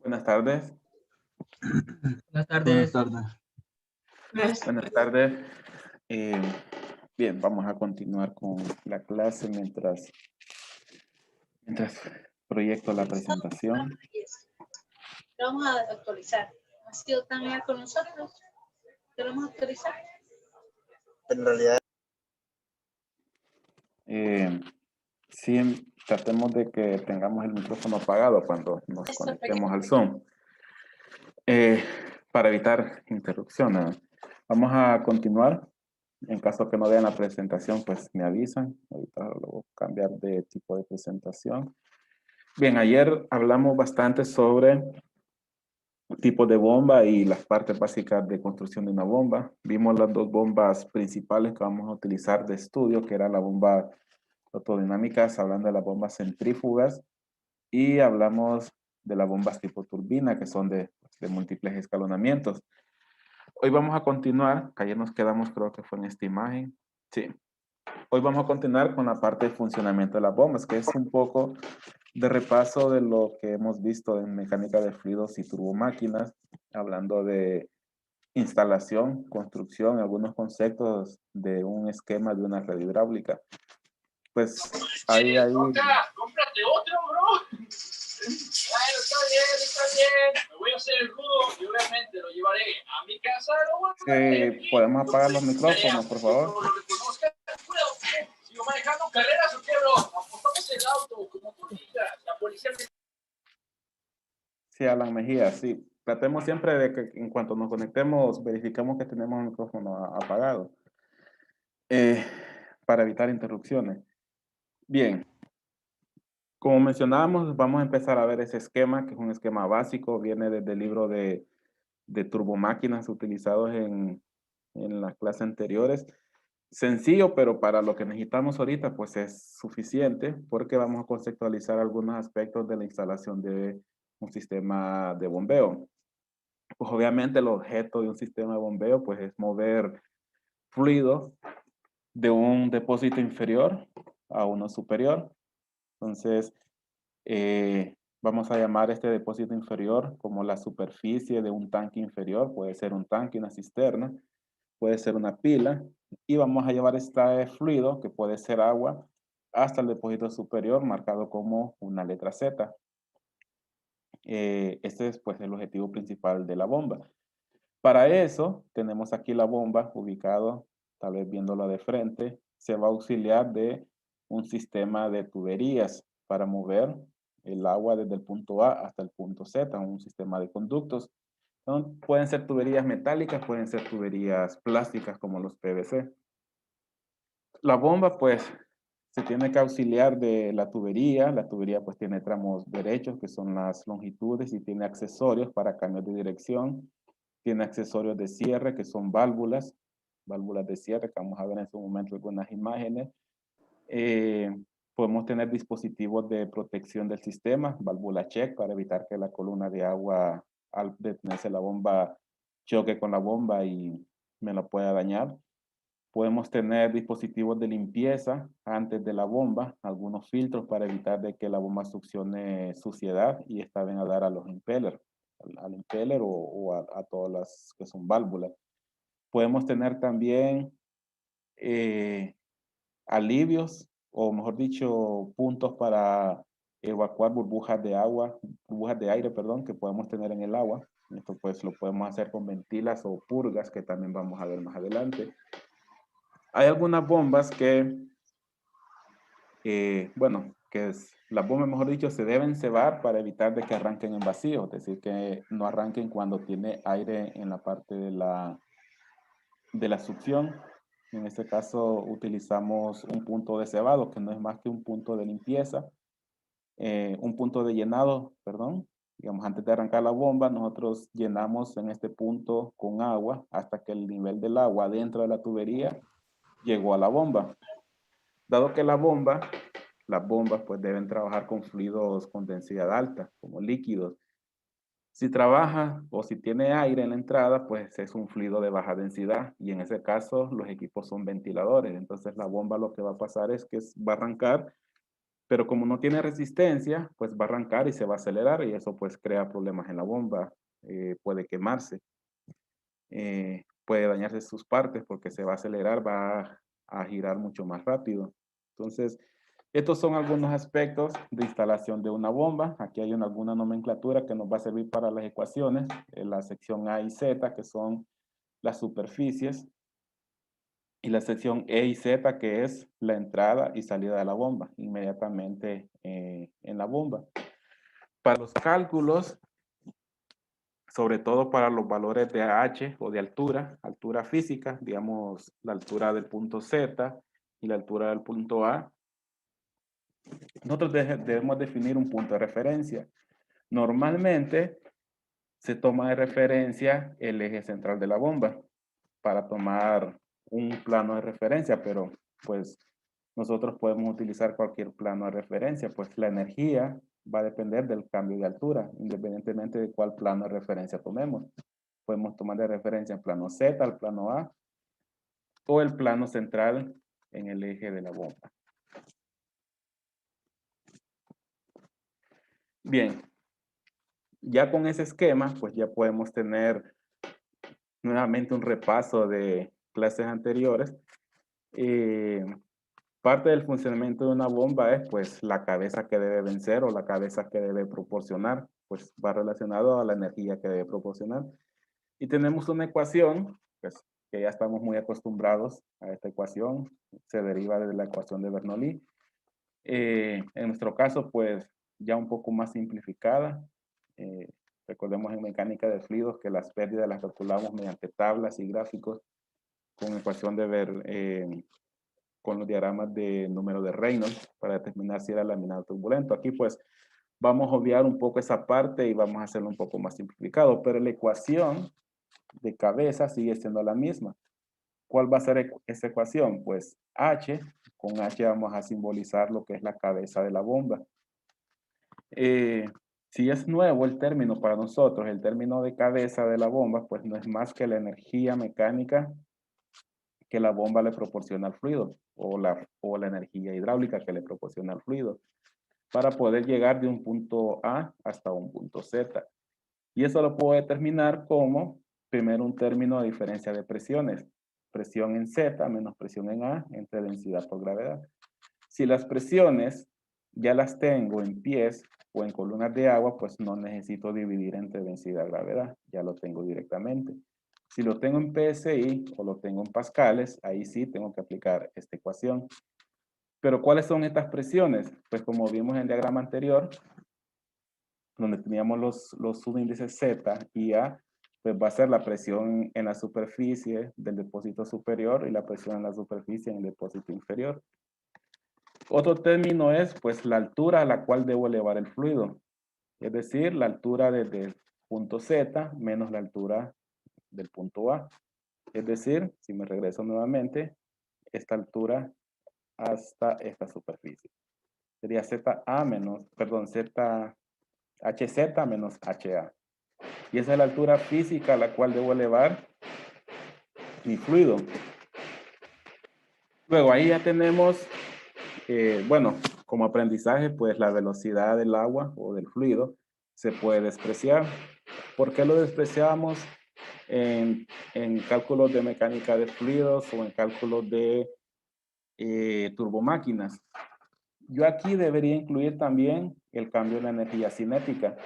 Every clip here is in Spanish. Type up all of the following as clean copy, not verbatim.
Buenas tardes. Buenas Buenas tardes. tardes. Buenas tardes. Eh, bien, vamos a continuar con la clase mientras proyecto la presentación. Lo vamos a actualizar. Ha sido tan bien con nosotros. Lo vamos a actualizar. En realidad, Sí, tratemos de que tengamos el micrófono apagado cuando nos conectemos al Zoom. Para evitar interrupciones. Vamos a continuar. En caso que no vean la presentación, pues me avisan. Ahorita lo voy a cambiar de tipo de presentación. Bien, ayer hablamos bastante sobre tipos de bomba y las partes básicas de construcción de una bomba. Vimos las dos bombas principales que vamos a utilizar de estudio, que era la bomba fotodinámicas, hablando de las bombas centrífugas, y hablamos de las bombas tipo turbina, que son de múltiples escalonamientos. Hoy vamos a continuar, que ayer nos quedamos, creo que fue en esta imagen. Sí. Hoy vamos a continuar con la parte de funcionamiento de las bombas, que es un poco de repaso de lo que hemos visto en mecánica de fluidos y turbomáquinas, hablando de instalación, construcción, algunos conceptos de un esquema de una red hidráulica. Pues ahí. Cómprate otro, bro. Bueno, está bien. Me voy a hacer el rudo y obviamente lo llevaré a mi casa. Podemos apagar los micrófonos, por favor. ¿Sigo manejando carreras o qué, bro? Apostamos el auto, como tú digas. La policía me... Sí, Alan Mejía, sí. Tratemos siempre de que en cuanto nos conectemos, verifiquemos que tenemos el micrófono apagado. Para evitar interrupciones. Bien. Como mencionábamos, vamos a empezar a ver ese esquema, que es un esquema básico, viene desde el libro de turbomáquinas utilizados en las clases anteriores. Sencillo, pero para lo que necesitamos ahorita, pues es suficiente, porque vamos a conceptualizar algunos aspectos de la instalación de un sistema de bombeo. Pues obviamente el objeto de un sistema de bombeo, pues es mover fluido de un depósito inferior a uno superior. Entonces, vamos a llamar este depósito inferior como la superficie de un tanque inferior. Puede ser un tanque, una cisterna, puede ser una pila. Y vamos a llevar este fluido, que puede ser agua, hasta el depósito superior, marcado como una letra Z. Este es pues el objetivo principal de la bomba. Para eso, tenemos aquí la bomba ubicado, tal vez viéndola de frente, se va a auxiliar de un sistema de tuberías para mover el agua desde el punto A hasta el punto Z, un sistema de conductos. Entonces, pueden ser tuberías metálicas, pueden ser tuberías plásticas como los PVC. La bomba, pues, se tiene que auxiliar de la tubería pues tiene tramos derechos, que son las longitudes, y tiene accesorios para cambios de dirección. Tiene accesorios de cierre, que son válvulas de cierre, que vamos a ver en su momento algunas imágenes. Podemos tener dispositivos de protección del sistema, válvula check, para evitar que la columna de agua, al detenerse la bomba, choque con la bomba y me la pueda dañar. Podemos tener dispositivos de limpieza antes de la bomba, algunos filtros para evitar de que la bomba succione suciedad, y esta venga a dar a los impellers, al impeller o a todas las que son válvulas. Podemos tener también alivios, o mejor dicho, puntos para evacuar burbujas de agua, burbujas de aire, perdón, que podemos tener en el agua. Esto pues lo podemos hacer con ventilas o purgas, que también vamos a ver más adelante. Hay algunas bombas que, las bombas, mejor dicho, se deben cebar para evitar de que arranquen en vacío, es decir, que no arranquen cuando tiene aire en la parte de la succión. En este caso utilizamos un punto de cebado, que no es más que un punto de limpieza, un punto de llenado, perdón. Digamos, antes de arrancar la bomba, nosotros llenamos en este punto con agua hasta que el nivel del agua dentro de la tubería llegó a la bomba. Dado que las bombas pues deben trabajar con fluidos con densidad alta, como líquidos. Si trabaja o si tiene aire en la entrada, pues es un fluido de baja densidad, y en ese caso los equipos son ventiladores. Entonces la bomba lo que va a pasar es que va a arrancar Pero como no tiene resistencia, pues va a arrancar y se va a acelerar y eso pues crea problemas en la bomba, puede quemarse, puede dañarse sus partes porque se va a acelerar, va a girar mucho más rápido. Entonces, estos son algunos aspectos de instalación de una bomba. Aquí hay alguna nomenclatura que nos va a servir para las ecuaciones, en la sección A y Z, que son las superficies, y la sección E y Z, que es la entrada y salida de la bomba, inmediatamente en la bomba. Para los cálculos, sobre todo para los valores de H o de altura física, digamos la altura del punto Z y la altura del punto A, nosotros debemos definir un punto de referencia. Normalmente se toma de referencia el eje central de la bomba para tomar un plano de referencia, pero pues nosotros podemos utilizar cualquier plano de referencia, pues la energía va a depender del cambio de altura, independientemente de cuál plano de referencia tomemos. Podemos tomar de referencia el plano Z, el plano A, o el plano central en el eje de la bomba. Bien, ya con ese esquema, pues ya podemos tener nuevamente un repaso de clases anteriores. Parte del funcionamiento de una bomba es pues la cabeza que debe vencer o la cabeza que debe proporcionar, pues va relacionado a la energía que debe proporcionar. Y tenemos una ecuación, pues que ya estamos muy acostumbrados a esta ecuación, se deriva de la ecuación de Bernoulli. En nuestro caso, pues ya un poco más simplificada. Recordemos en mecánica de fluidos que las pérdidas las calculamos mediante tablas y gráficos con ecuación de ver con los diagramas de número de Reynolds para determinar si era laminar turbulento. Aquí pues vamos a obviar un poco esa parte y vamos a hacerlo un poco más simplificado, pero la ecuación de cabeza sigue siendo la misma. ¿Cuál va a ser esa ecuación? Pues H, con H vamos a simbolizar lo que es la cabeza de la bomba. Si es nuevo el término para nosotros, el término de cabeza de la bomba, pues no es más que la energía mecánica que la bomba le proporciona al fluido o la energía hidráulica que le proporciona al fluido para poder llegar de un punto A hasta un punto Z. Y eso lo puedo determinar como, primero, un término de diferencia de presiones. Presión en Z menos presión en A entre densidad por gravedad. Si las presiones ya las tengo en pies o en columnas de agua, pues no necesito dividir entre densidad y gravedad. Ya lo tengo directamente. Si lo tengo en PSI o lo tengo en pascales, ahí sí tengo que aplicar esta ecuación. Pero ¿cuáles son estas presiones? Pues como vimos en el diagrama anterior, donde teníamos los subíndices Z y A, pues va a ser la presión en la superficie del depósito superior y la presión en la superficie en el depósito inferior. Otro término es pues la altura a la cual debo elevar el fluido. Es decir, la altura desde el punto Z menos la altura del punto A. Es decir, si me regreso nuevamente, esta altura hasta esta superficie. Sería ZA menos, perdón, HZ menos HA. Y esa es la altura física a la cual debo elevar mi fluido. Luego ahí ya tenemos, bueno, como aprendizaje, pues la velocidad del agua o del fluido se puede despreciar. ¿Por qué lo despreciamos en cálculos de mecánica de fluidos o en cálculos de turbomáquinas? Yo aquí debería incluir también el cambio de la energía cinética,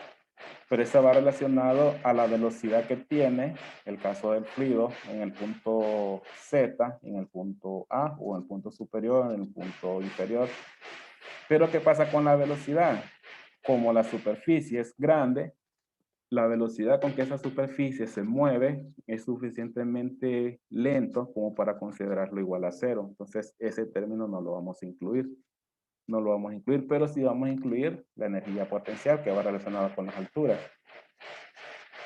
pero eso va relacionado a la velocidad que tiene el caso del fluido en el punto Z, en el punto A o en el punto superior, en el punto inferior. Pero ¿qué pasa con la velocidad? Como la superficie es grande, la velocidad con que esa superficie se mueve es suficientemente lento como para considerarlo igual a cero. Entonces, ese término no lo vamos a incluir. No lo vamos a incluir, pero sí vamos a incluir la energía potencial que va relacionada con las alturas.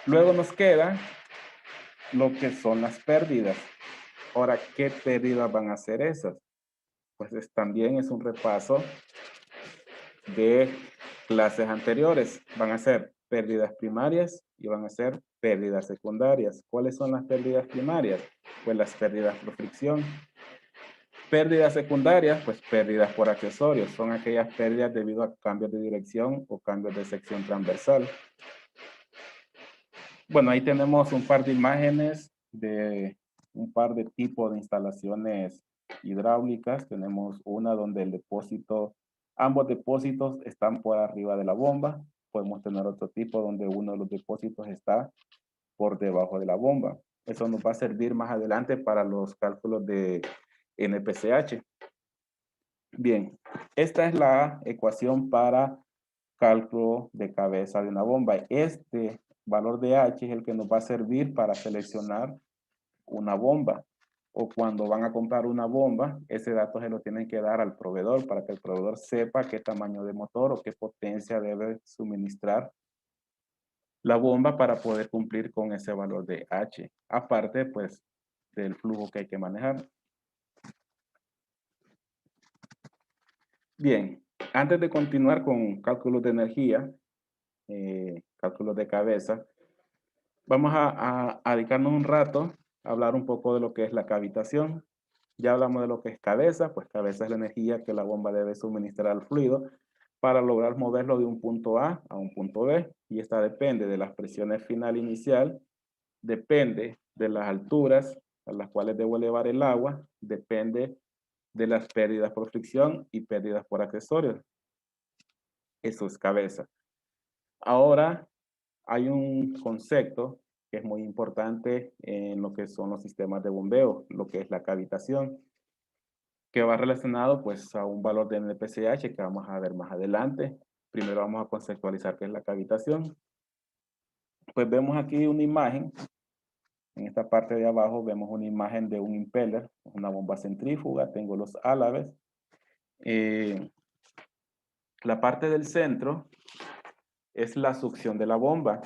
Luego nos queda lo que son las pérdidas. Ahora, ¿qué pérdidas van a ser esas? Pues también es un repaso de clases anteriores. Van a ser pérdidas primarias y van a ser pérdidas secundarias. ¿Cuáles son las pérdidas primarias? Pues las pérdidas por fricción. Pérdidas secundarias, pues pérdidas por accesorios. Son aquellas pérdidas debido a cambios de dirección o cambios de sección transversal. Bueno, ahí tenemos un par de imágenes de un par de tipos de instalaciones hidráulicas. Tenemos una donde el depósito, ambos depósitos están por arriba de la bomba. Podemos tener otro tipo donde uno de los depósitos está por debajo de la bomba. Eso nos va a servir más adelante para los cálculos de NPCH. Bien, esta es la ecuación para cálculo de cabeza de una bomba. Este valor de H es el que nos va a servir para seleccionar una bomba. O cuando van a comprar una bomba, ese dato se lo tienen que dar al proveedor para que el proveedor sepa qué tamaño de motor o qué potencia debe suministrar la bomba para poder cumplir con ese valor de H. Aparte, pues, del flujo que hay que manejar. Bien, antes de continuar con cálculos de energía, cálculos de cabeza, vamos a dedicarnos un rato a hablar un poco de lo que es la cavitación. Ya hablamos de lo que es cabeza, pues cabeza es la energía que la bomba debe suministrar al fluido para lograr moverlo de un punto A a un punto B, y esta depende de las presiones final inicial, depende de las alturas a las cuales debo elevar el agua, depende de las pérdidas por fricción y pérdidas por accesorios. Eso es cabeza. Ahora, hay un concepto que es muy importante en lo que son los sistemas de bombeo, lo que es la cavitación, que va relacionado pues a un valor de NPCH que vamos a ver más adelante. Primero vamos a conceptualizar qué es la cavitación. Pues vemos aquí una imagen. En esta parte de abajo vemos una imagen de un impeller, una bomba centrífuga, tengo los álabes. La parte del centro es la succión de la bomba,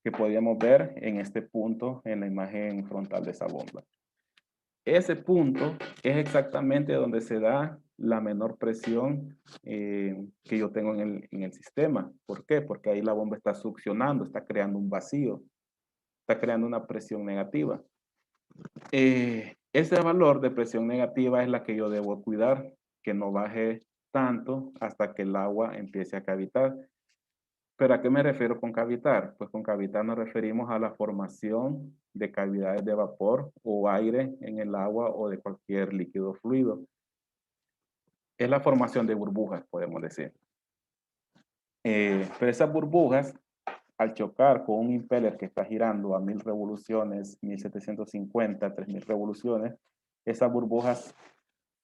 que podíamos ver en este punto en la imagen frontal de esa bomba. Ese punto es exactamente donde se da la menor presión que yo tengo en el sistema. ¿Por qué? Porque ahí la bomba está succionando, está creando un vacío, está creando una presión negativa. Ese valor de presión negativa es la que yo debo cuidar, que no baje tanto hasta que el agua empiece a cavitar. ¿Pero a qué me refiero con cavitar? Pues con cavitar nos referimos a la formación de cavidades de vapor o aire en el agua o de cualquier líquido fluido. Es la formación de burbujas, podemos decir. Pero esas burbujas, al chocar con un impeller que está girando a 1000 revoluciones, 1750, 3000 revoluciones, esas burbujas,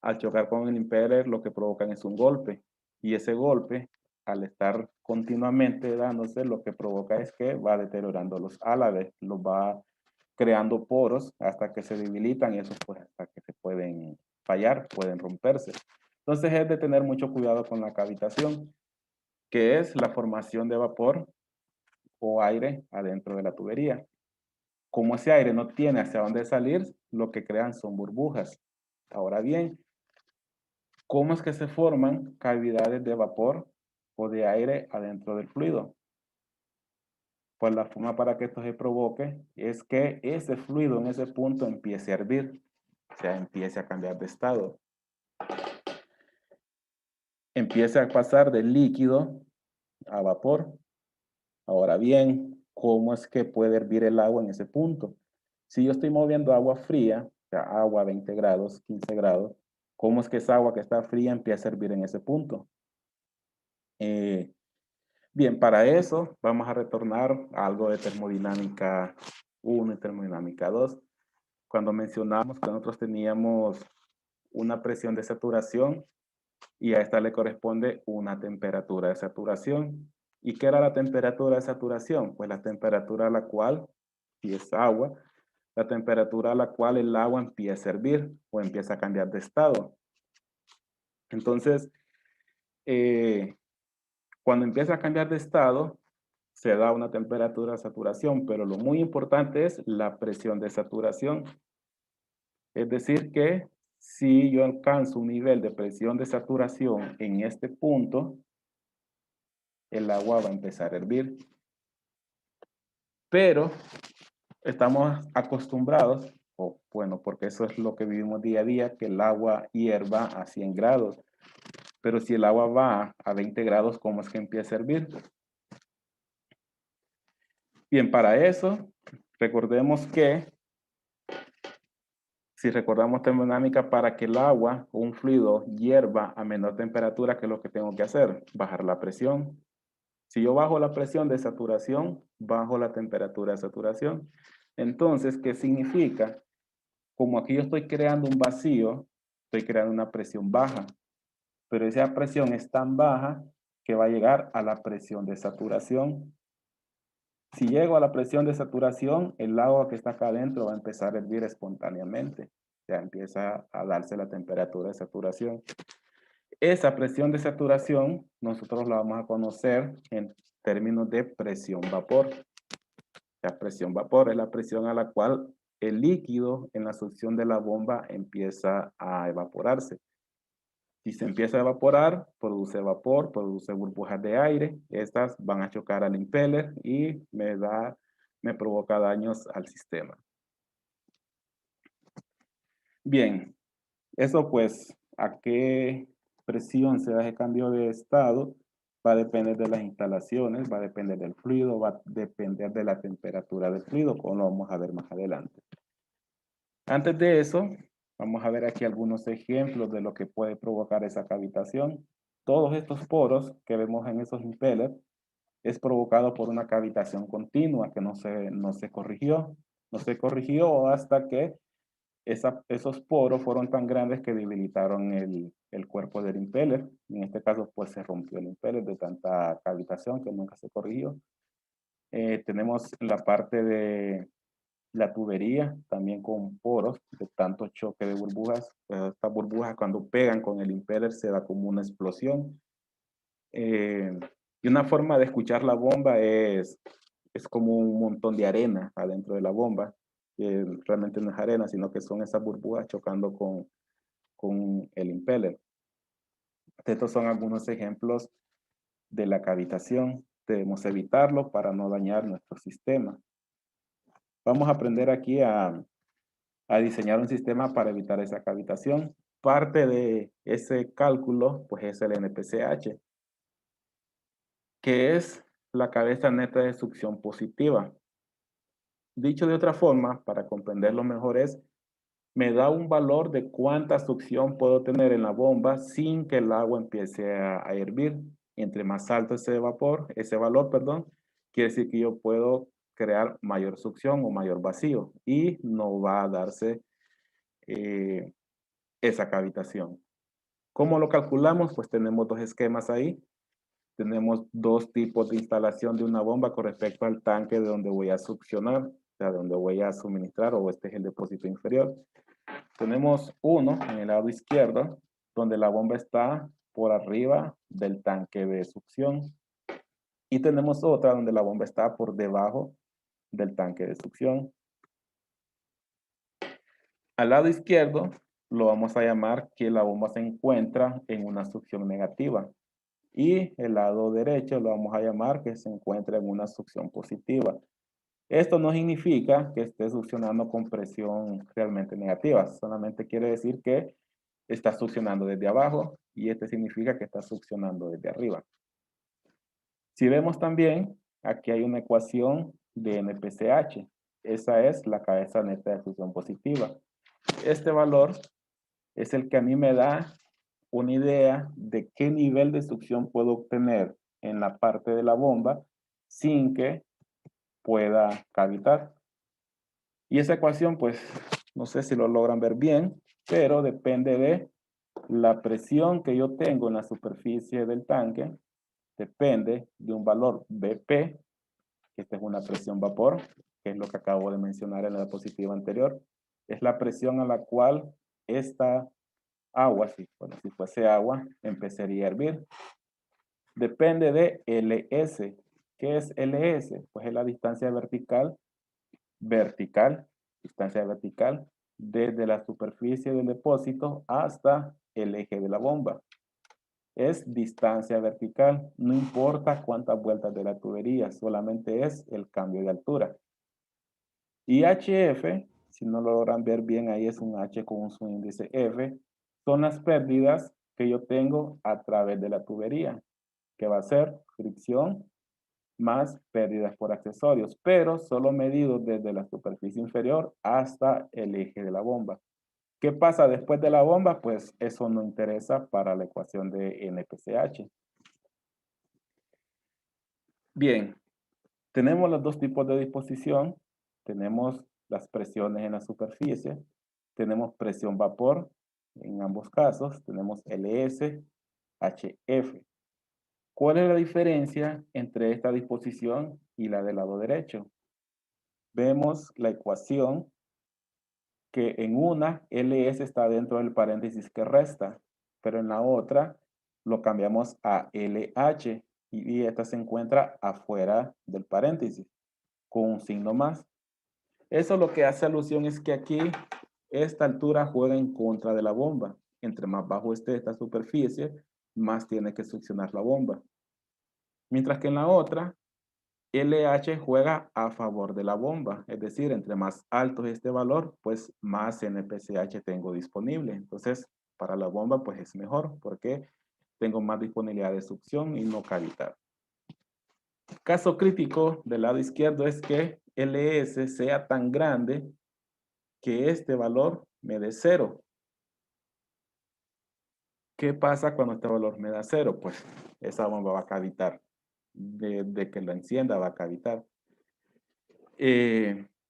al chocar con el impeller, lo que provocan es un golpe. Y ese golpe, al estar continuamente dándose, lo que provoca es que va deteriorando los álabes, los va creando poros hasta que se debilitan y esos pues hasta que se pueden fallar, pueden romperse. Entonces es de tener mucho cuidado con la cavitación, que es la formación de vapor o aire adentro de la tubería. Como ese aire no tiene hacia dónde salir, lo que crean son burbujas. Ahora bien, ¿cómo es que se forman cavidades de vapor o de aire adentro del fluido? Pues la forma para que esto se provoque es que ese fluido en ese punto empiece a hervir, o sea, empiece a cambiar de estado. Empiece a pasar de líquido a vapor. Ahora bien, ¿cómo es que puede hervir el agua en ese punto? Si yo estoy moviendo agua fría, o sea, agua a 20 grados, 15 grados, ¿cómo es que esa agua que está fría empieza a hervir en ese punto? Bien, para eso vamos a retornar a algo de termodinámica 1 y termodinámica 2. Cuando mencionamos que nosotros teníamos una presión de saturación y a esta le corresponde una temperatura de saturación. ¿Y qué era la temperatura de saturación? Pues la temperatura a la cual, si es agua, la temperatura a la cual el agua empieza a hervir o empieza a cambiar de estado. Entonces, cuando empieza a cambiar de estado, se da una temperatura de saturación, pero lo muy importante es la presión de saturación. Es decir que si yo alcanzo un nivel de presión de saturación en este punto, el agua va a empezar a hervir. Pero estamos acostumbrados O bueno, porque eso es lo que vivimos día a día, que el agua hierva a 100 grados. Pero si el agua va a 20 grados, ¿cómo es que empieza a hervir? Bien, para eso, recordemos que, si recordamos termodinámica, para que el agua o un fluido hierva a menor temperatura, ¿qué es lo que tengo que hacer? Bajar la presión. Si yo bajo la presión de saturación, bajo la temperatura de saturación. Entonces, ¿qué significa? Como aquí yo estoy creando un vacío, estoy creando una presión baja, pero esa presión es tan baja que va a llegar a la presión de saturación. Si llego a la presión de saturación, el agua que está acá adentro va a empezar a hervir espontáneamente. Ya empieza a darse la temperatura de saturación. Esa presión de saturación nosotros la vamos a conocer en términos de presión vapor. La presión vapor es la presión a la cual el líquido en la succión de la bomba empieza a evaporarse. Si se empieza a evaporar, produce vapor, produce burbujas de aire. Estas van a chocar al impeller y me provoca daños al sistema. Bien, eso pues, ¿a qué presión se da ese cambio de estado? Va a depender de las instalaciones, va a depender del fluido, va a depender de la temperatura del fluido, como lo vamos a ver más adelante. Antes de eso, vamos a ver aquí algunos ejemplos de lo que puede provocar esa cavitación. Todos estos poros que vemos en esos impellers es provocado por una cavitación continua que no se corrigió. No se corrigió hasta que esos poros fueron tan grandes que debilitaron el cuerpo del impeller. En este caso, pues se rompió el impeller de tanta cavitación que nunca se corrigió. Tenemos la parte de la tubería, también con poros de tanto choque de burbujas. Estas burbujas cuando pegan con el impeller se da como una explosión. Y una forma de escuchar la bomba es como un montón de arena adentro de la bomba. Realmente no es arena, sino que son esas burbujas chocando con el impeller. Estos son algunos ejemplos de la cavitación. Debemos evitarlo para no dañar nuestro sistema. Vamos a aprender aquí a diseñar un sistema para evitar esa cavitación. Parte de ese cálculo, pues es el NPCH, que es la cabeza neta de succión positiva. Dicho de otra forma, para comprenderlo mejor es, me da un valor de cuánta succión puedo tener en la bomba sin que el agua empiece a hervir. Entre más alto ese valor, perdón, quiere decir que yo puedo crear mayor succión o mayor vacío y no va a darse esa cavitación. ¿Cómo lo calculamos? Pues tenemos dos esquemas ahí. Tenemos dos tipos de instalación de una bomba con respecto al tanque de donde voy a succionar, o sea, de donde voy a suministrar, o este es el depósito inferior. Tenemos uno en el lado izquierdo, donde la bomba está por arriba del tanque de succión. Y tenemos otra donde la bomba está por debajo del tanque de succión. Al lado izquierdo lo vamos a llamar que la bomba se encuentra en una succión negativa. Y el lado derecho lo vamos a llamar que se encuentra en una succión positiva. Esto no significa que esté succionando con presión realmente negativa, solamente quiere decir que está succionando desde abajo y este significa que está succionando desde arriba. Si vemos también, aquí hay una ecuación de NPCH. Esa es la cabeza neta de succión positiva. Este valor es el que a mí me da una idea de qué nivel de succión puedo obtener en la parte de la bomba sin que pueda cavitar. Y esa ecuación, pues, no sé si lo logran ver bien, pero depende de la presión que yo tengo en la superficie del tanque, depende de un valor BP, que esta es una presión vapor, que es lo que acabo de mencionar en la diapositiva anterior. Es la presión a la cual esta agua, si fuese agua, empezaría a hervir. Depende de LS. ¿Qué es LS? Pues es la distancia vertical, distancia vertical, desde la superficie del depósito hasta el eje de la bomba. Es distancia vertical, no importa cuántas vueltas de la tubería, solamente es el cambio de altura. Y HF si no lo logran ver bien, ahí es un H con un subíndice F, son las pérdidas que yo tengo a través de la tubería, que va a ser fricción más pérdidas por accesorios, pero solo medidos desde la superficie inferior hasta el eje de la bomba. ¿Qué pasa después de la bomba? Pues eso no interesa para la ecuación de NPCH. Bien, tenemos los dos tipos de disposición. Tenemos las presiones en la superficie. Tenemos presión vapor. En ambos casos tenemos LS, HF. ¿Cuál es la diferencia entre esta disposición y la del lado derecho? Vemos la ecuación que en una LS está dentro del paréntesis que resta, pero en la otra lo cambiamos a LH y esta se encuentra afuera del paréntesis con un signo más. Eso lo que hace alusión es que aquí esta altura juega en contra de la bomba. Entre más bajo esté esta superficie, más tiene que succionar la bomba. Mientras que en la otra, LH juega a favor de la bomba. Es decir, entre más alto es este valor, pues más NPCH tengo disponible. Entonces, para la bomba, pues es mejor porque tengo más disponibilidad de succión y no cavitar. Caso crítico del lado izquierdo es que LS sea tan grande que este valor me dé 0. ¿Qué pasa cuando este valor me da 0? Pues esa bomba va a cavitar. De que la encienda va a cavitar.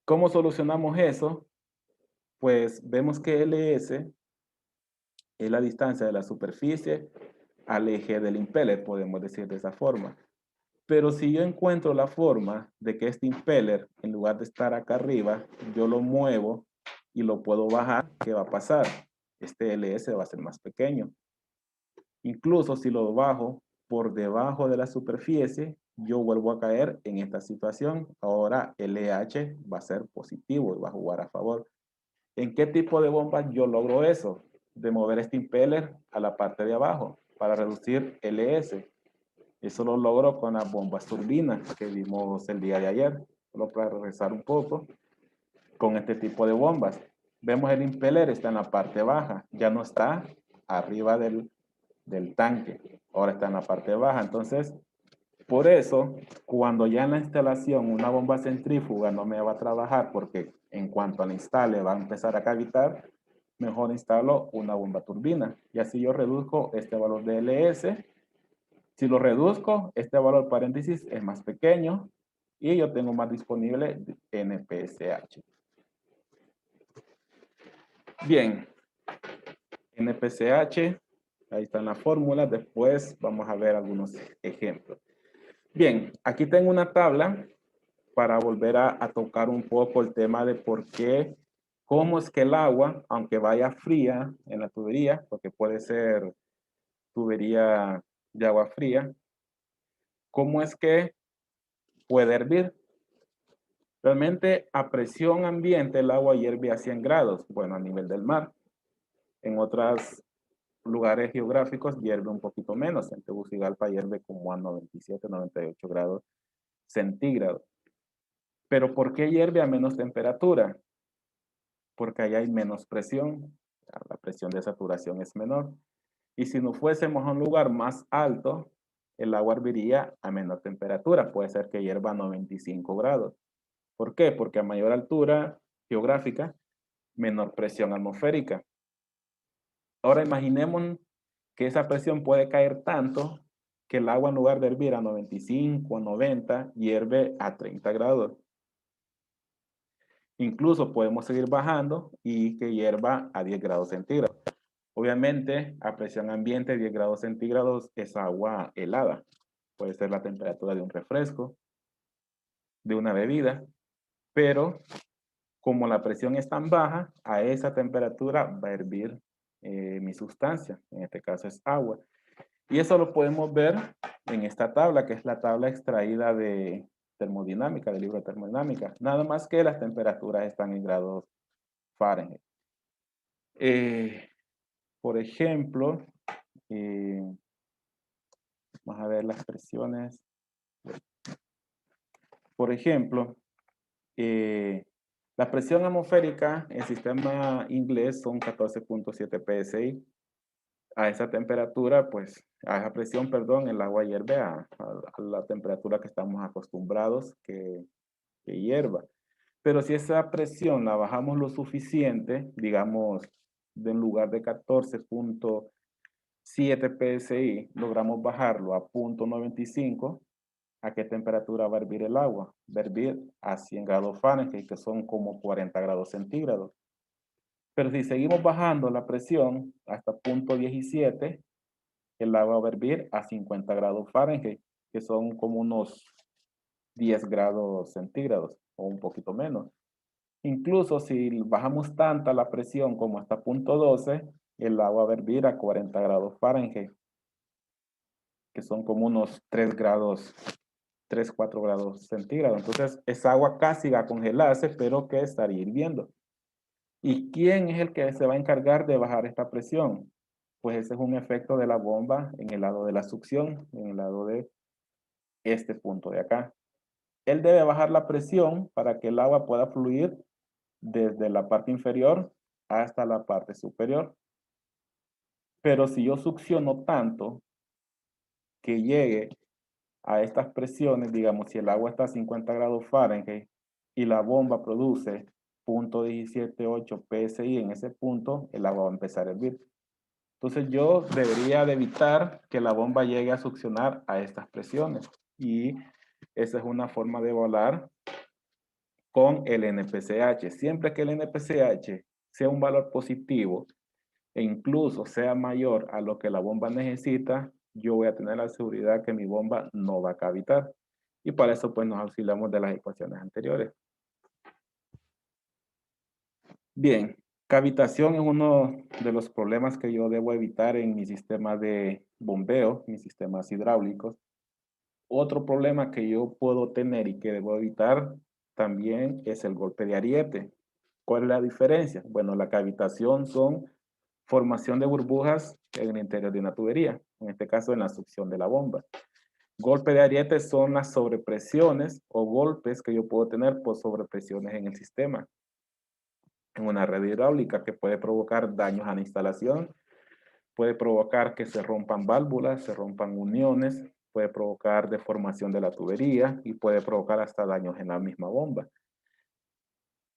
¿Cómo solucionamos eso? Pues vemos que LS es la distancia de la superficie al eje del impeller, podemos decir de esa forma. Pero si yo encuentro la forma de que este impeller, en lugar de estar acá arriba, yo lo muevo y lo puedo bajar, ¿qué va a pasar? Este LS va a ser más pequeño. Incluso si lo bajo por debajo de la superficie, yo vuelvo a caer en esta situación. Ahora LH va a ser positivo y va a jugar a favor. ¿En qué tipo de bombas yo logro eso? De mover este impeller a la parte de abajo para reducir LS. Eso lo logro con las bombas turbinas que vimos el día de ayer. Solo para regresar un poco con este tipo de bombas. Vemos el impeller está en la parte baja, ya no está arriba del tanque. Ahora está en la parte baja. Entonces, por eso, cuando ya en la instalación una bomba centrífuga no me va a trabajar porque en cuanto la instale va a empezar a cavitar, mejor instalo una bomba turbina. Y así yo reduzco este valor de LS. Si lo reduzco, este valor paréntesis es más pequeño y yo tengo más disponible NPCH. Bien, NPCH, ahí están las fórmulas. Después vamos a ver algunos ejemplos. Bien, aquí tengo una tabla para volver a tocar un poco el tema de por qué, cómo es que el agua, aunque vaya fría en la tubería, porque puede ser tubería de agua fría, cómo es que puede hervir. Realmente a presión ambiente el agua hierve a 100 grados, bueno, a nivel del mar. En otros lugares geográficos hierve un poquito menos. En Tegucigalpa hierve como a 97, 98 grados centígrados. ¿Pero por qué hierve a menos temperatura? Porque allá hay menos presión. La presión de saturación es menor. Y si nos fuésemos a un lugar más alto, el agua herviría a menor temperatura. Puede ser que hierva a 95 grados. ¿Por qué? Porque a mayor altura geográfica, menor presión atmosférica. Ahora imaginemos que esa presión puede caer tanto que el agua en lugar de hervir a 95, a 90, hierve a 30 grados. Incluso podemos seguir bajando y que hierva a 10 grados centígrados. Obviamente, a presión ambiente, 10 grados centígrados es agua helada. Puede ser la temperatura de un refresco, de una bebida, pero como la presión es tan baja, a esa temperatura va a hervir mi sustancia, en este caso es agua. Y eso lo podemos ver en esta tabla, que es la tabla extraída de termodinámica, del libro de termodinámica. Nada más que las temperaturas están en grados Fahrenheit. Por ejemplo, vamos a ver las presiones. Por ejemplo, La presión atmosférica en sistema inglés son 14.7 psi. A esa temperatura, pues, a esa presión, perdón, el agua hierve a la temperatura que estamos acostumbrados que hierva. Pero si esa presión la bajamos lo suficiente, digamos, de en lugar de 14.7 psi, logramos bajarlo a 0.95, ¿a qué temperatura va a hervir el agua? Va a hervir a 100 grados Fahrenheit, que son como 40 grados centígrados. Pero si seguimos bajando la presión hasta 0.17, el agua va a hervir a 50 grados Fahrenheit, que son como unos 10 grados centígrados o un poquito menos. Incluso si bajamos tanta la presión como hasta 0.12, el agua va a hervir a 40 grados Fahrenheit, que son como unos 3 grados, 3, 4 grados centígrados. Entonces, esa agua casi va a congelarse, pero que estaría hirviendo. ¿Y quién es el que se va a encargar de bajar esta presión? Pues ese es un efecto de la bomba en el lado de la succión, en el lado de este punto de acá. Él debe bajar la presión para que el agua pueda fluir desde la parte inferior hasta la parte superior. Pero si yo succiono tanto que llegue a estas presiones, digamos, si el agua está a 50 grados Fahrenheit y la bomba produce 0.178 psi en ese punto, el agua va a empezar a hervir. Entonces yo debería de evitar que la bomba llegue a succionar a estas presiones. Y esa es una forma de volar con el NPCH. Siempre que el NPCH sea un valor positivo e incluso sea mayor a lo que la bomba necesita, yo voy a tener la seguridad que mi bomba no va a cavitar. Y para eso pues nos auxiliamos de las ecuaciones anteriores. Bien, cavitación es uno de los problemas que yo debo evitar en mi sistema de bombeo, mis sistemas hidráulicos. Otro problema que yo puedo tener y que debo evitar también es el golpe de ariete. ¿Cuál es la diferencia? Bueno, la cavitación son formación de burbujas en el interior de una tubería, en este caso en la succión de la bomba. Golpe de ariete son las sobrepresiones o golpes que yo puedo tener por sobrepresiones en el sistema, en una red hidráulica, que puede provocar daños a la instalación, puede provocar que se rompan válvulas, se rompan uniones, puede provocar deformación de la tubería y puede provocar hasta daños en la misma bomba.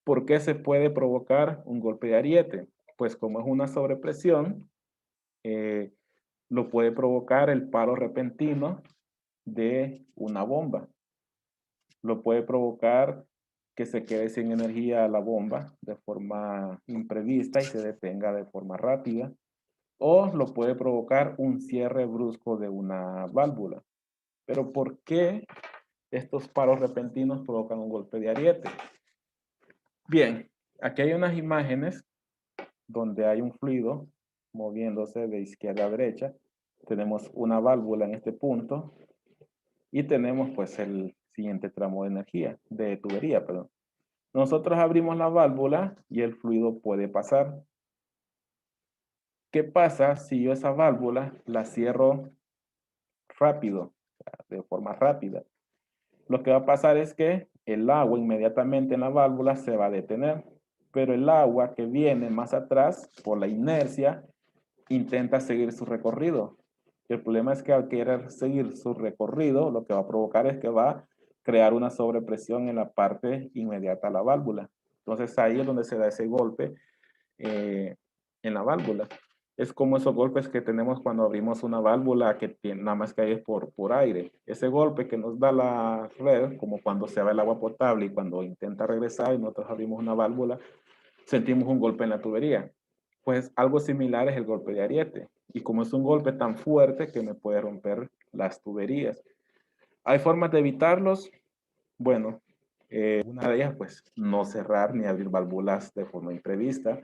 ¿Por qué se puede provocar un golpe de ariete? Pues como es una sobrepresión, lo puede provocar el paro repentino de una bomba. Lo puede provocar que se quede sin energía la bomba de forma imprevista y se detenga de forma rápida. O lo puede provocar un cierre brusco de una válvula. Pero ¿por qué estos paros repentinos provocan un golpe de ariete? Bien, aquí hay unas imágenes donde hay un fluido moviéndose de izquierda a derecha. Tenemos una válvula en este punto y tenemos pues el siguiente tramo de energía, de tubería, perdón. Nosotros abrimos la válvula y el fluido puede pasar. ¿Qué pasa si yo esa válvula la cierro rápido, de forma rápida? Lo que va a pasar es que el agua inmediatamente en la válvula se va a detener, pero el agua que viene más atrás, por la inercia, intenta seguir su recorrido. El problema es que al querer seguir su recorrido, lo que va a provocar es que va a crear una sobrepresión en la parte inmediata a la válvula. Entonces ahí es donde se da ese golpe en la válvula. Es como esos golpes que tenemos cuando abrimos una válvula que nada más que hay es por aire. Ese golpe que nos da la red, como cuando se va el agua potable y cuando intenta regresar y nosotros abrimos una válvula, sentimos un golpe en la tubería. Pues algo similar es el golpe de ariete. Y como es un golpe tan fuerte que me puede romper las tuberías. ¿Hay formas de evitarlos? Bueno, una de ellas, pues, no cerrar ni abrir válvulas de forma imprevista.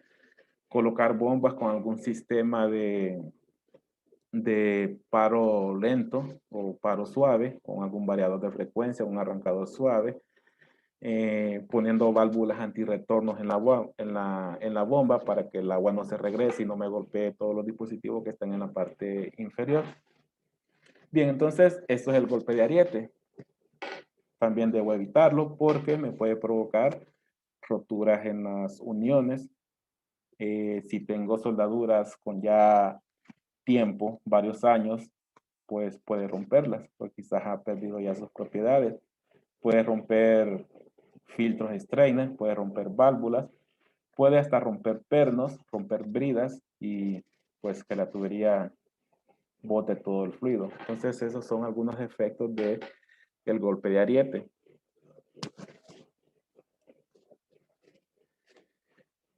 Colocar bombas con algún sistema de paro lento o paro suave, con algún variador de frecuencia, un arrancador suave. Poniendo válvulas antirretornos en la bomba para que el agua no se regrese y no me golpee todos los dispositivos que están en la parte inferior. Bien, entonces, esto es el golpe de ariete. También debo evitarlo porque me puede provocar roturas en las uniones. Si tengo soldaduras con ya tiempo, varios años, pues puede romperlas, porque quizás ha perdido ya sus propiedades. Puede romper filtros strainer, puede romper válvulas, puede hasta romper pernos, romper bridas y pues que la tubería bote todo el fluido. Entonces esos son algunos efectos del golpe de ariete.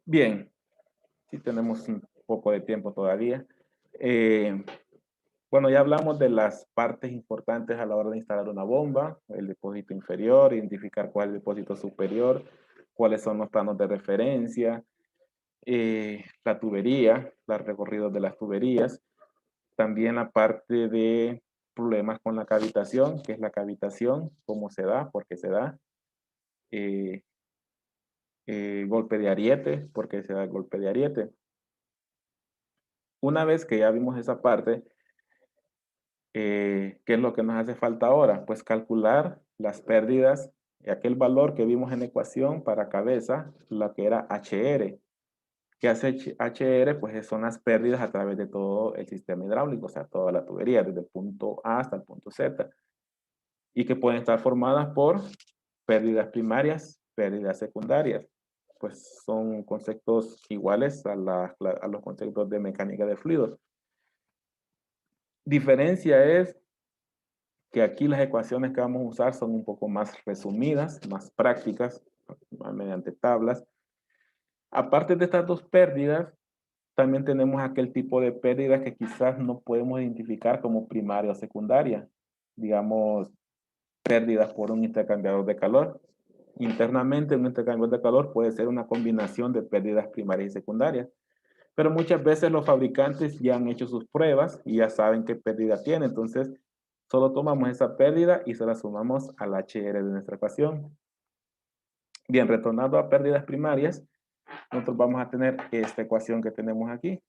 Bien, si tenemos un poco de tiempo todavía. Bueno, ya hablamos de las partes importantes a la hora de instalar una bomba, el depósito inferior, identificar cuál es el depósito superior, cuáles son los planos de referencia, la tubería, los recorridos de las tuberías, también la parte de problemas con la cavitación, que es la cavitación, cómo se da, por qué se da, golpe de ariete, por qué se da el golpe de ariete. Una vez que ya vimos esa parte, ¿qué es lo que nos hace falta ahora? Pues calcular las pérdidas, aquel valor que vimos en la ecuación para cabeza, la que era HR. ¿Qué hace HR? Pues son las pérdidas a través de todo el sistema hidráulico, o sea, toda la tubería, desde el punto A hasta el punto Z. Y que pueden estar formadas por pérdidas primarias, pérdidas secundarias. Pues son conceptos iguales a los conceptos de mecánica de fluidos. Diferencia es que aquí las ecuaciones que vamos a usar son un poco más resumidas, más prácticas, mediante tablas. Aparte de estas dos pérdidas, también tenemos aquel tipo de pérdidas que quizás no podemos identificar como primaria o secundaria. Digamos, pérdidas por un intercambiador de calor. Internamente, un intercambiador de calor puede ser una combinación de pérdidas primarias y secundarias. Pero muchas veces los fabricantes ya han hecho sus pruebas y ya saben qué pérdida tiene. Entonces, solo tomamos esa pérdida y se la sumamos al HR de nuestra ecuación. Bien, retornando a pérdidas primarias, nosotros vamos a tener esta ecuación que tenemos aquí.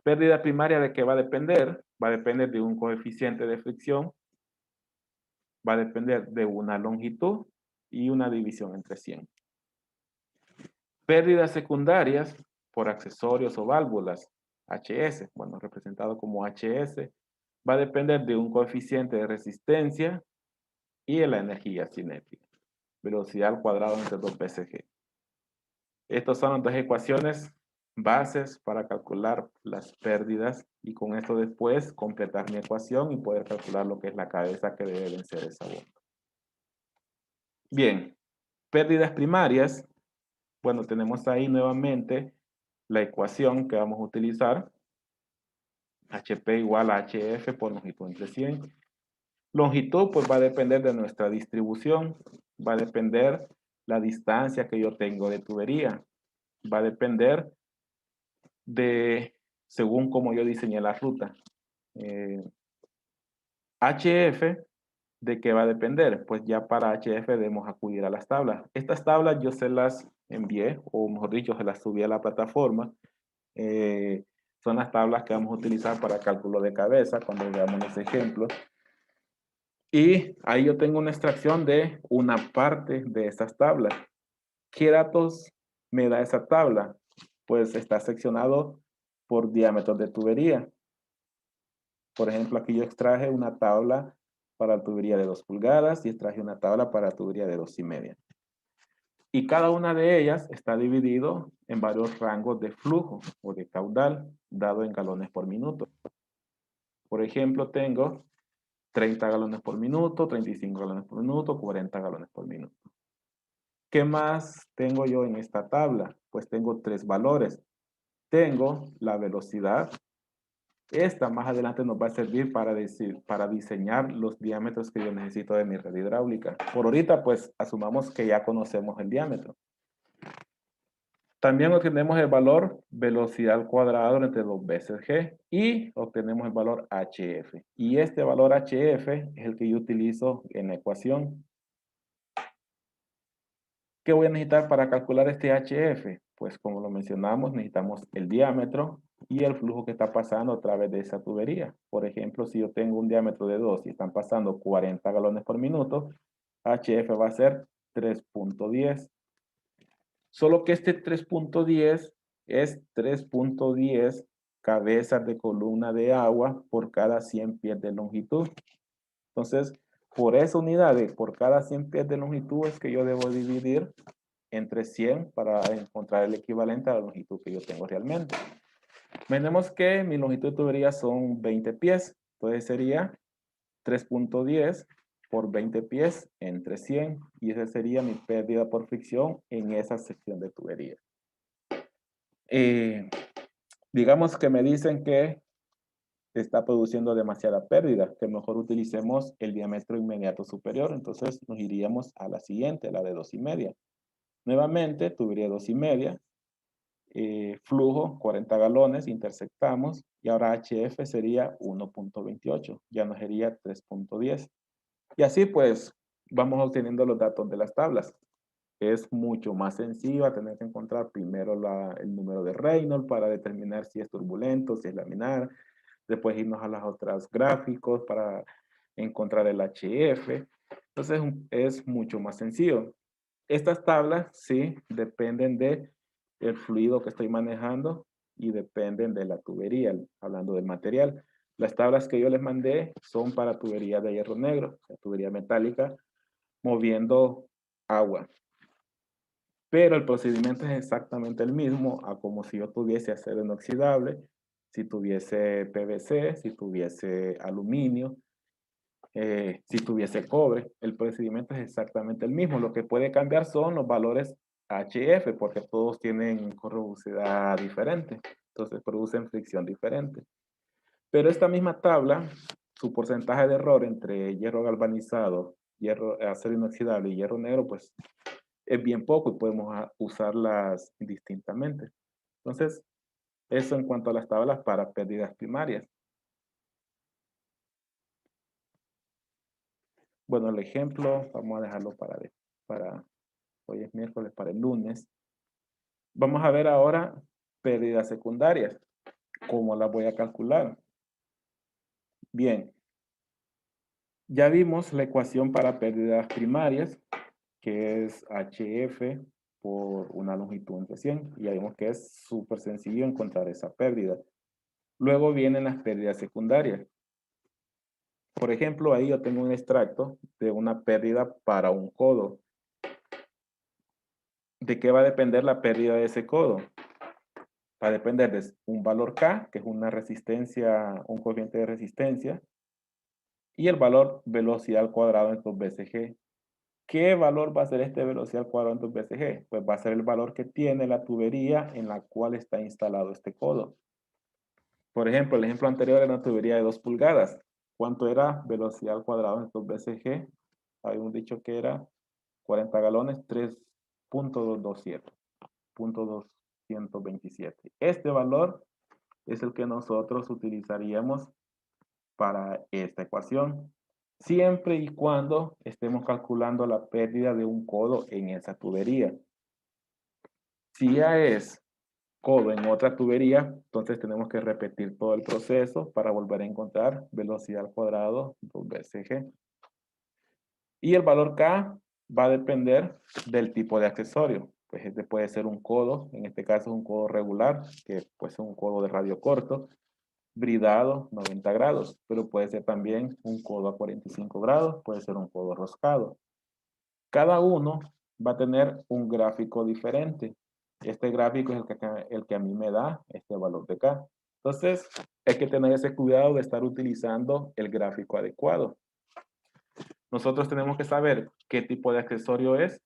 Pérdida primaria, ¿de qué va a depender? Va a depender de un coeficiente de fricción, va a depender de una longitud y una división entre 100. Pérdidas secundarias por accesorios o válvulas, HS, bueno, representado como HS, va a depender de un coeficiente de resistencia y de la energía cinética, velocidad al cuadrado entre 2 veces G. Estas son las dos ecuaciones bases para calcular las pérdidas y con esto después completar mi ecuación y poder calcular lo que es la cabeza que debe vencer esa bomba. Bien, pérdidas primarias. Bueno, tenemos ahí nuevamente la ecuación que vamos a utilizar. HP igual a HF por longitud entre 100. Longitud pues va a depender de nuestra distribución. Va a depender la distancia que yo tengo de tubería. Va a depender de según cómo yo diseñé la ruta. HF, ¿de qué va a depender? Pues ya para HF debemos acudir a las tablas. Estas tablas yo se las envié, o mejor dicho, se las subí a la plataforma. Son las tablas que vamos a utilizar para cálculo de cabeza cuando veamos los ejemplos. Y ahí yo tengo una extracción de una parte de estas tablas. ¿Qué datos me da esa tabla? Pues está seccionado por diámetros de tubería. Por ejemplo, aquí yo extraje una tabla para tubería de 2 pulgadas y extraje una tabla para tubería de 2,5. Y cada una de ellas está dividido en varios rangos de flujo o de caudal, dado en galones por minuto. Por ejemplo, tengo 30 galones por minuto, 35 galones por minuto, 40 galones por minuto. ¿Qué más tengo yo en esta tabla? Pues tengo 3 valores. Tengo la velocidad. Esta más adelante nos va a servir para diseñar los diámetros que yo necesito de mi red hidráulica. Por ahorita, pues, asumamos que ya conocemos el diámetro. También obtenemos el valor velocidad al cuadrado entre 2 veces G y obtenemos el valor HF. Y este valor HF es el que yo utilizo en la ecuación. ¿Qué voy a necesitar para calcular este HF? Pues como lo mencionamos, necesitamos el diámetro y el flujo que está pasando a través de esa tubería. Por ejemplo, si yo tengo un diámetro de 2 y están pasando 40 galones por minuto, HF va a ser 3.10. Solo que este 3.10 es 3.10 cabezas de columna de agua por cada 100 pies de longitud. Entonces, por esa unidad por cada 100 pies de longitud es que yo debo dividir entre 100 para encontrar el equivalente a la longitud que yo tengo realmente. Imaginemos que mi longitud de tubería son 20 pies. Entonces sería 3.10 por 20 pies entre 100. Y esa sería mi pérdida por fricción en esa sección de tubería. Digamos que me dicen que está produciendo demasiada pérdida, que mejor utilicemos el diámetro inmediato superior. Entonces nos iríamos a la siguiente, la de 2,5. Nuevamente, tubería 2,5, flujo 40 galones, intersectamos, y ahora HF sería 1.28, ya no sería 3.10. Y así pues vamos obteniendo los datos de las tablas. Es mucho más sencillo tener que encontrar primero el número de Reynolds para determinar si es turbulento, si es laminar, después irnos a las otras gráficos para encontrar el HF. Entonces es mucho más sencillo. Estas tablas sí dependen del fluido que estoy manejando y dependen de la tubería, hablando del material. Las tablas que yo les mandé son para tubería de hierro negro, o sea, tubería metálica, moviendo agua. Pero el procedimiento es exactamente el mismo a como si yo tuviese acero inoxidable, si tuviese PVC, si tuviese aluminio, si tuviese cobre. El procedimiento es exactamente el mismo. Lo que puede cambiar son los valores HF, porque todos tienen corrosividad diferente. Entonces producen fricción diferente. Pero esta misma tabla, su porcentaje de error entre hierro galvanizado, acero inoxidable y hierro negro, pues es bien poco y podemos usarlas distintamente. Entonces, eso en cuanto a las tablas para pérdidas primarias. Bueno, el ejemplo, vamos a dejarlo para hoy es miércoles, para el lunes. Vamos a ver ahora pérdidas secundarias. ¿Cómo las voy a calcular? Bien, ya vimos la ecuación para pérdidas primarias, que es HF por una longitud entre 100. Y ya vimos que es súper sencillo encontrar esa pérdida. Luego vienen las pérdidas secundarias. Por ejemplo, ahí yo tengo un extracto de una pérdida para un codo. ¿De qué va a depender la pérdida de ese codo? Va a depender de un valor K, que es una resistencia, un coeficiente de resistencia, y el valor velocidad al cuadrado en 2 veces G. ¿Qué valor va a ser este velocidad al cuadrado en 2 veces G? Pues va a ser el valor que tiene la tubería en la cual está instalado este codo. Por ejemplo, el ejemplo anterior era una tubería de 2 pulgadas. ¿Cuánto era velocidad al cuadrado en 2 veces G? Habíamos dicho que era 40 galones, 3.227. 227. Este valor es el que nosotros utilizaríamos para esta ecuación, siempre y cuando estemos calculando la pérdida de un codo en esa tubería. Si ya es codo en otra tubería, entonces tenemos que repetir todo el proceso para volver a encontrar velocidad al cuadrado 2 veces G. Y el valor K va a depender del tipo de accesorio. Pues este puede ser un codo, en este caso es un codo regular, que puede ser un codo de radio corto, bridado 90 grados, pero puede ser también un codo a 45 grados, puede ser un codo roscado. Cada uno va a tener un gráfico diferente. Este gráfico es el que a mí me da este valor de K. Entonces, hay que tener ese cuidado de estar utilizando el gráfico adecuado. Nosotros tenemos que saber qué tipo de accesorio es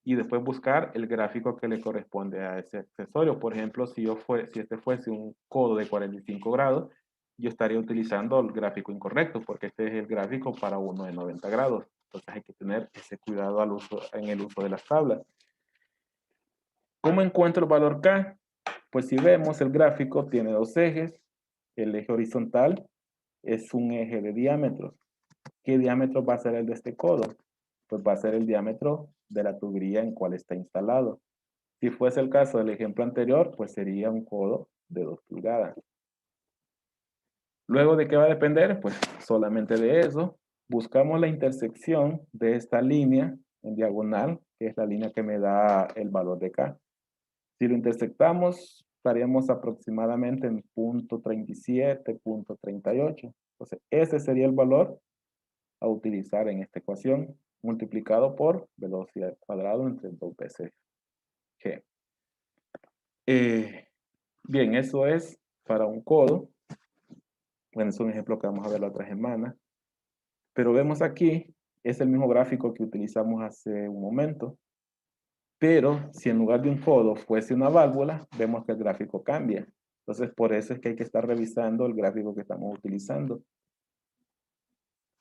y después buscar el gráfico que le corresponde a ese accesorio. Por ejemplo, si este fuese un codo de 45 grados, yo estaría utilizando el gráfico incorrecto porque este es el gráfico para uno de 90 grados. Entonces hay que tener ese cuidado en el uso de las tablas. ¿Cómo encuentro el valor K? Pues si vemos el gráfico tiene dos ejes. El eje horizontal es un eje de diámetros. ¿Qué diámetro va a ser el de este codo? Pues va a ser el diámetro de la tubería en cual está instalado. Si fuese el caso del ejemplo anterior, pues sería un codo de 2 pulgadas. Luego, ¿de qué va a depender? Pues solamente de eso. Buscamos la intersección de esta línea en diagonal, que es la línea que me da el valor de K. Si lo intersectamos, estaríamos aproximadamente en punto 37, punto 38. Entonces, ese sería el valor a utilizar en esta ecuación, multiplicado por velocidad al cuadrado entre 2 veces g. Bien, eso es para un codo. Bueno, es un ejemplo que vamos a ver la otra semana. Pero vemos aquí, es el mismo gráfico que utilizamos hace un momento. Pero si en lugar de un codo fuese una válvula, vemos que el gráfico cambia. Entonces, por eso es que hay que estar revisando el gráfico que estamos utilizando.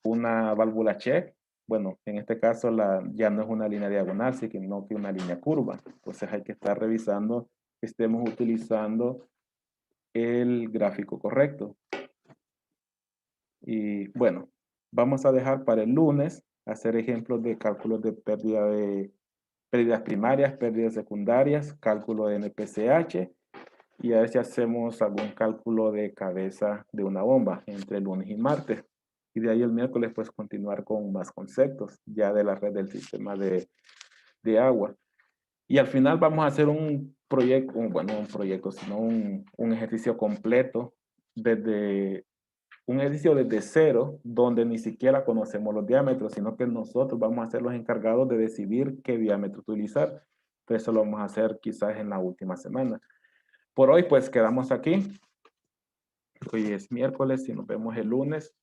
Una válvula check, bueno, en este caso ya no es una línea diagonal, sino que una línea curva. Entonces hay que estar revisando que estemos utilizando el gráfico correcto. Y bueno, vamos a dejar para el lunes hacer ejemplos de cálculos de pérdidas primarias, pérdidas secundarias, cálculo de NPCH, y a ver si hacemos algún cálculo de cabeza de una bomba entre lunes y martes. Y de ahí el miércoles pues continuar con más conceptos ya de la red del sistema de agua. Y al final vamos a hacer un proyecto, sino un ejercicio completo un ejercicio desde cero, donde ni siquiera conocemos los diámetros, sino que nosotros vamos a ser los encargados de decidir qué diámetro utilizar. Pero eso lo vamos a hacer quizás en la última semana. Por hoy pues quedamos aquí. Hoy es miércoles y nos vemos el lunes.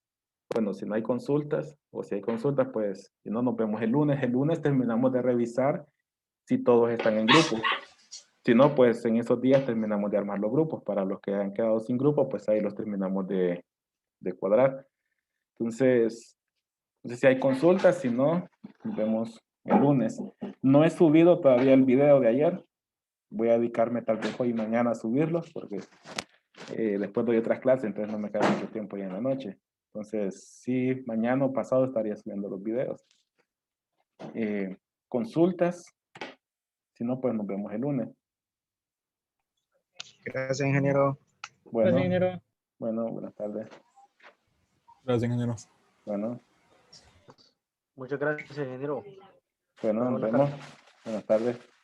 Bueno, si no hay consultas, o si hay consultas, pues si no, nos vemos el lunes. El lunes terminamos de revisar si todos están en grupo. Si no, pues en esos días terminamos de armar los grupos. Para los que han quedado sin grupo, pues ahí los terminamos de cuadrar. Entonces, no sé si hay consultas, si no, nos vemos el lunes. No he subido todavía el video de ayer. Voy a dedicarme tal vez hoy y mañana a subirlo, porque después doy otras clases, entonces no me queda mucho tiempo ya en la noche. Entonces, sí, mañana o pasado estaría subiendo los videos. Consultas, si no, pues nos vemos el lunes. Gracias, ingeniero. Bueno, Gracias, ingeniero. bueno, buenas tardes. Gracias, ingeniero. Bueno, Muchas gracias, ingeniero. bueno, nos Buenas vemos. tardes. Buenas tardes.